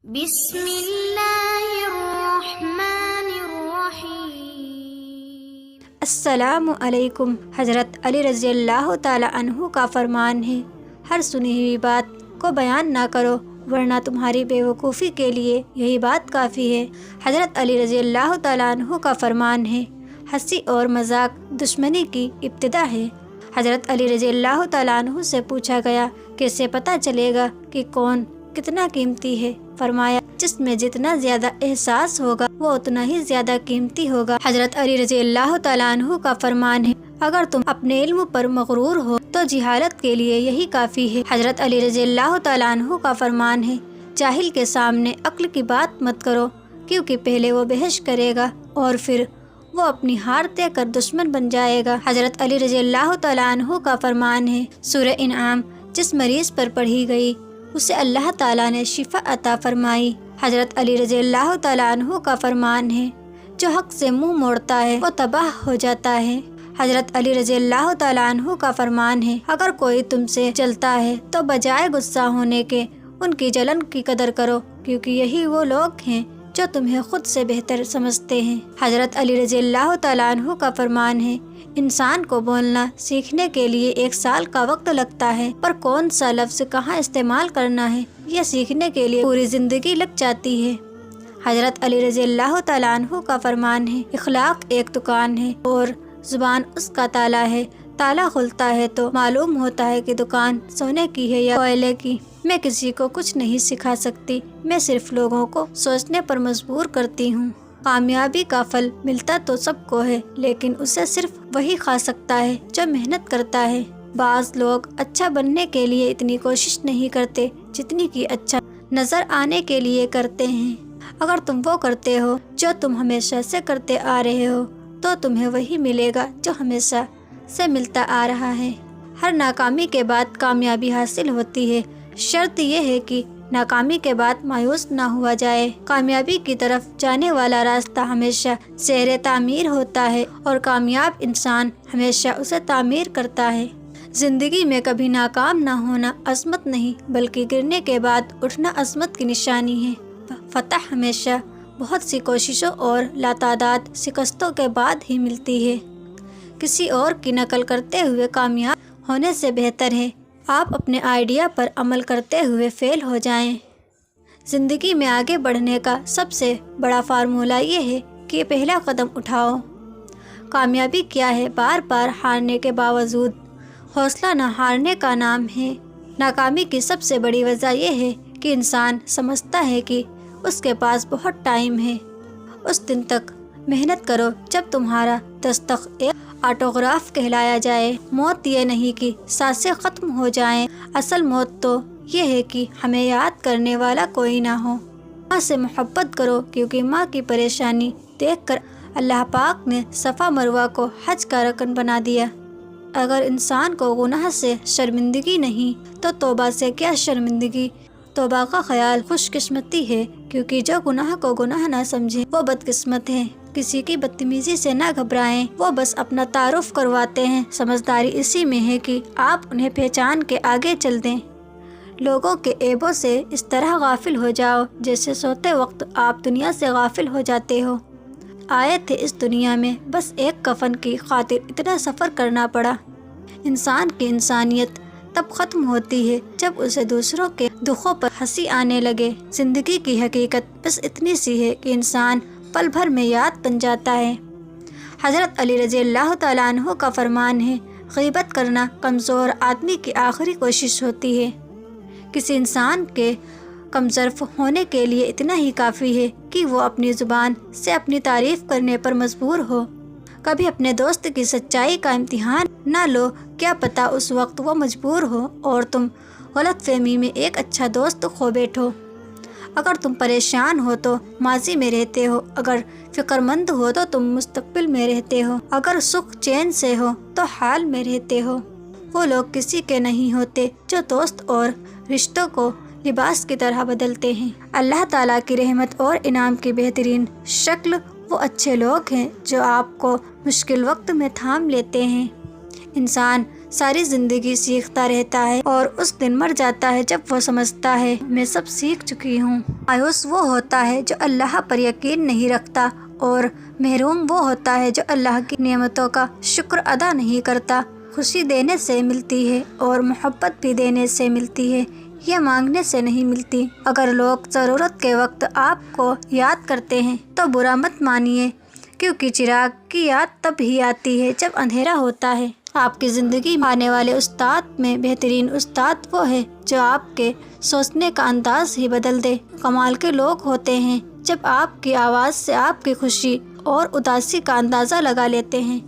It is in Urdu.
بسم اللہ الرحمن الرحیم۔ السلام علیکم۔ حضرت علی رضی اللہ تعالی عنہ کا فرمان ہے، ہر سنی ہوئی بات کو بیان نہ کرو ورنہ تمہاری بے وقوفی کے لیے یہی بات کافی ہے۔ حضرت علی رضی اللہ تعالی عنہ کا فرمان ہے، ہنسی اور مذاق دشمنی کی ابتدا ہے۔ حضرت علی رضی اللہ تعالی عنہ سے پوچھا گیا، کیسے پتہ چلے گا کہ کون کتنا قیمتی ہے؟ فرمایا، جس میں جتنا زیادہ احساس ہوگا وہ اتنا ہی زیادہ قیمتی ہوگا۔ حضرت علی رضی اللہ تعالی عنہ کا فرمان ہے، اگر تم اپنے علم پر مغرور ہو تو جہالت کے لیے یہی کافی ہے۔ حضرت علی رضی اللہ تعالی عنہ کا فرمان ہے، جاہل کے سامنے عقل کی بات مت کرو، کیونکہ پہلے وہ بحث کرے گا اور پھر وہ اپنی ہار طے کر دشمن بن جائے گا۔ حضرت علی رضی اللہ تعالی عنہ کا فرمان ہے، سورہ انعام جس مریض پر پڑھی گئی اسے اللہ تعالیٰ نے شفا عطا فرمائی۔ حضرت علی رضی اللہ تعالیٰ عنہ کا فرمان ہے، جو حق سے منہ موڑتا ہے وہ تباہ ہو جاتا ہے۔ حضرت علی رضی اللہ تعالیٰ عنہ کا فرمان ہے، اگر کوئی تم سے جلتا ہے تو بجائے غصہ ہونے کے ان کی جلن کی قدر کرو، کیونکہ یہی وہ لوگ ہیں جو تمہیں خود سے بہتر سمجھتے ہیں۔ حضرت علی رضی اللہ تعالیٰ عنہ کا فرمان ہے، انسان کو بولنا سیکھنے کے لیے 1 سال کا وقت لگتا ہے، پر کون سا لفظ کہاں استعمال کرنا ہے یہ سیکھنے کے لیے پوری زندگی لگ جاتی ہے۔ حضرت علی رضی اللہ تعالیٰ عنہ کا فرمان ہے، اخلاق ایک دکان ہے اور زبان اس کا تالا ہے، تالا کھلتا ہے تو معلوم ہوتا ہے کہ دکان سونے کی ہے یا کوئلے کی۔ میں کسی کو کچھ نہیں سکھا سکتی، میں صرف لوگوں کو سوچنے پر مجبور کرتی ہوں۔ کامیابی کا پھل ملتا تو سب کو ہے، لیکن اسے صرف وہی کھا سکتا ہے جو محنت کرتا ہے۔ بعض لوگ اچھا بننے کے لیے اتنی کوشش نہیں کرتے جتنی کہ اچھا نظر آنے کے لیے کرتے ہیں۔ اگر تم وہ کرتے ہو جو تم ہمیشہ سے کرتے آ رہے ہو تو تمہیں وہی ملے گا جو ہمیشہ سے ملتا آ رہا ہے۔ ہر ناکامی کے بعد کامیابی حاصل ہوتی ہے، شرط یہ ہے کہ ناکامی کے بعد مایوس نہ ہوا جائے۔ کامیابی کی طرف جانے والا راستہ ہمیشہ زیر تعمیر ہوتا ہے اور کامیاب انسان ہمیشہ اسے تعمیر کرتا ہے۔ زندگی میں کبھی ناکام نہ ہونا عظمت نہیں بلکہ گرنے کے بعد اٹھنا عظمت کی نشانی ہے۔ فتح ہمیشہ بہت سی کوششوں اور لاتعداد شکستوں کے بعد ہی ملتی ہے۔ کسی اور کی نقل کرتے ہوئے کامیاب ہونے سے بہتر ہے آپ اپنے آئیڈیا پر عمل کرتے ہوئے فیل ہو جائیں۔ زندگی میں آگے بڑھنے کا سب سے بڑا فارمولہ یہ ہے کہ پہلا قدم اٹھاؤ۔ کامیابی کیا ہے؟ بار بار ہارنے کے باوجود حوصلہ نہ ہارنے کا نام ہے۔ ناکامی کی سب سے بڑی وجہ یہ ہے کہ انسان سمجھتا ہے کہ اس کے پاس بہت ٹائم ہے۔ اس دن تک محنت کرو جب تمہارا دستخط ایک آٹوگراف کہلایا جائے۔ موت یہ نہیں کہ سانسیں ختم ہو جائیں، اصل موت تو یہ ہے کہ ہمیں یاد کرنے والا کوئی نہ ہو۔ ماں سے محبت کرو، کیونکہ ماں کی پریشانی دیکھ کر اللہ پاک نے صفا مروہ کو حج کا رکن بنا دیا۔ اگر انسان کو گناہ سے شرمندگی نہیں تو توبہ سے کیا شرمندگی؟ توبہ کا خیال خوش قسمتی ہے، کیونکہ جو گناہ کو گناہ نہ سمجھے وہ بدقسمت ہے۔ کسی کی بدتمیزی سے نہ گھبرائیں، وہ بس اپنا تعارف کرواتے ہیں۔ سمجھداری اسی میں ہے کہ آپ انہیں پہچان کے آگے چل دیں۔ لوگوں کے عیبوں سے اس طرح غافل ہو جاؤ جیسے سوتے وقت آپ دنیا سے غافل ہو جاتے ہو۔ آئے تھے اس دنیا میں بس ایک کفن کی خاطر اتنا سفر کرنا پڑا۔ انسان کی انسانیت تب ختم ہوتی ہے جب اسے دوسروں کے دکھوں پر ہنسی آنے لگے۔ زندگی کی حقیقت بس اتنی سی ہے کہ انسان پل بھر میں یاد بن جاتا ہے۔ حضرت علی رضی اللہ تعالیٰ عنہ کا فرمان ہے، غیبت کرنا کمزور آدمی کی آخری کوشش ہوتی ہے۔ کسی انسان کے کمظرف ہونے کے لیے اتنا ہی کافی ہے کہ وہ اپنی زبان سے اپنی تعریف کرنے پر مجبور ہو۔ کبھی اپنے دوست کی سچائی کا امتحان نہ لو، کیا پتہ اس وقت وہ مجبور ہو اور تم غلط فہمی میں ایک اچھا دوست کھو بیٹھو۔ اگر تم پریشان ہو تو ماضی میں رہتے ہو، اگر فکر مند ہو تو تم مستقبل میں رہتے ہو، اگر سکھ چین سے ہو تو حال میں رہتے ہو۔ وہ لوگ کسی کے نہیں ہوتے جو دوست اور رشتوں کو لباس کی طرح بدلتے ہیں۔ اللہ تعالیٰ کی رحمت اور انعام کی بہترین شکل وہ اچھے لوگ ہیں جو آپ کو مشکل وقت میں تھام لیتے ہیں۔ انسان ساری زندگی سیکھتا رہتا ہے اور اس دن مر جاتا ہے جب وہ سمجھتا ہے میں سب سیکھ چکی ہوں۔ مایوس وہ ہوتا ہے جو اللہ پر یقین نہیں رکھتا، اور محروم وہ ہوتا ہے جو اللہ کی نعمتوں کا شکر ادا نہیں کرتا۔ خوشی دینے سے ملتی ہے اور محبت بھی دینے سے ملتی ہے، یہ مانگنے سے نہیں ملتی۔ اگر لوگ ضرورت کے وقت آپ کو یاد کرتے ہیں تو برا مت مانیے، کیونکہ چراغ کی یاد تب ہی آتی ہے جب اندھیرا ہوتا ہے۔ آپ کی زندگی میں آنے والے استاد میں بہترین استاد وہ ہے جو آپ کے سوچنے کا انداز ہی بدل دے۔ کمال کے لوگ ہوتے ہیں جب آپ کی آواز سے آپ کی خوشی اور اداسی کا اندازہ لگا لیتے ہیں۔